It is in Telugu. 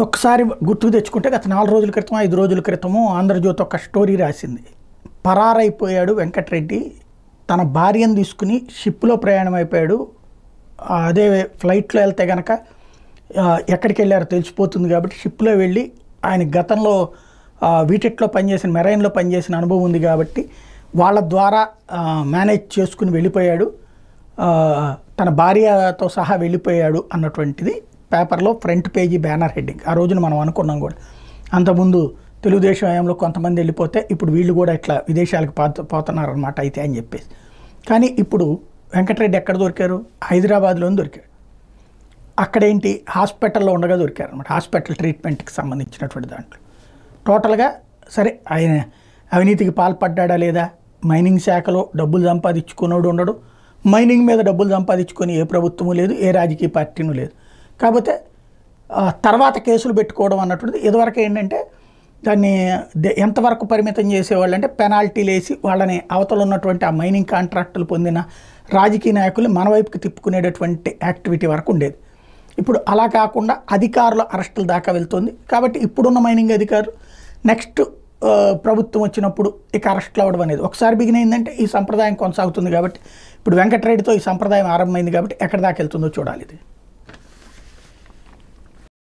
ఒక్కసారి గుర్తుకు తెచ్చుకుంటే గత 4 రోజుల క్రితం 5 రోజుల క్రితము ఆంధ్రజ్యోతి ఒక స్టోరీ రాసింది. పరారైపోయాడు వెంకటరెడ్డి, తన భార్యను తీసుకుని షిప్లో ప్రయాణం అయిపోయాడు. అదే ఫ్లైట్లో వెళ్తే కనుక ఎక్కడికి వెళ్ళారో తెలిసిపోతుంది కాబట్టి షిప్లో వెళ్ళి ఆయన గతంలో వీటెట్లో పనిచేసిన మెరైన్లో పనిచేసిన అనుభవం ఉంది కాబట్టి వాళ్ళ ద్వారా మేనేజ్ చేసుకుని వెళ్ళిపోయాడు, తన భార్యతో సహా వెళ్ళిపోయాడు అన్నటువంటిది పేపర్లో ఫ్రంట్ పేజీ బ్యానర్ హెడ్డింగ్. ఆ రోజున మనం అనుకున్నాం కూడా, అంతకుముందు తెలుగుదేశం హయాంలో కొంతమంది వెళ్ళిపోతే ఇప్పుడు వీళ్ళు కూడా ఇట్లా విదేశాలకు పోతున్నారనమాట అయితే అని చెప్పేసి. కానీ ఇప్పుడు వెంకటరెడ్డి ఎక్కడ దొరికారు? హైదరాబాద్లోనే దొరికాడు. అక్కడేంటి హాస్పిటల్లో ఉండగా దొరికారు అనమాట. హాస్పిటల్ ట్రీట్మెంట్కి సంబంధించినటువంటి దాంట్లో టోటల్గా సరే ఆయన అవినీతికి పాల్పడ్డా లేదా, మైనింగ్ శాఖలో డబ్బులు సంపాదించుకున్నాడు ఉండడు, మైనింగ్ మీద డబ్బులు సంపాదించుకొని ఏ ప్రభుత్వము లేదు, ఏ రాజకీయ పార్టీనూ లేదు. కాకపోతే తర్వాత కేసులు పెట్టుకోవడం అన్నటువంటిది ఇదివరకు ఏంటంటే దాన్ని ఎంతవరకు పరిమితం చేసేవాళ్ళు అంటే పెనాల్టీలు వేసి వాళ్ళని అవతల ఉన్నటువంటి ఆ మైనింగ్ కాంట్రాక్టులు పొందిన రాజకీయ నాయకుల్ని మన వైపుకి తిప్పుకునేటటువంటి యాక్టివిటీ వరకు ఉండేది. ఇప్పుడు అలా కాకుండా అధికారుల అరెస్టుల దాకా వెళ్తుంది. కాబట్టి ఇప్పుడున్న మైనింగ్ అధికారులు నెక్స్ట్ ప్రభుత్వం వచ్చినప్పుడు ఇక అరెస్టులు అవ్వడం అనేది ఒకసారి బిగిన్ అయిందంటే ఈ సంప్రదాయం కొనసాగుతుంది. కాబట్టి ఇప్పుడు వెంకటరెడ్డితో ఈ సంప్రదాయం ఆరంభమైంది కాబట్టి ఎక్కడి దాకా వెళ్తుందో చూడాలి ఇది.